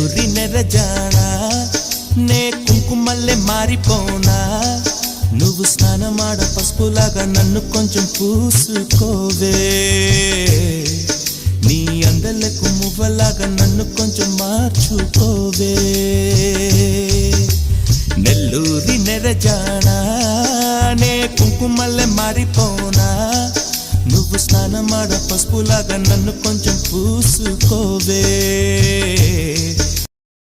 నెల్లూరి నెరజానా నే కుంకుమల్లే మారిపోనా నువ్వు స్నానమాడ పసుపులాగా నన్ను కొంచెం పూసుకోవే నీ అందలకు మువ్వలాగా నన్ను కొంచెం మార్చుకోవే నెల్లూరి నెరజానా నే కుంకుమల్లే మారిపోనా నువ్వు స్నానమాడ పసుపులాగా నన్ను కొంచెం పూసుకోవే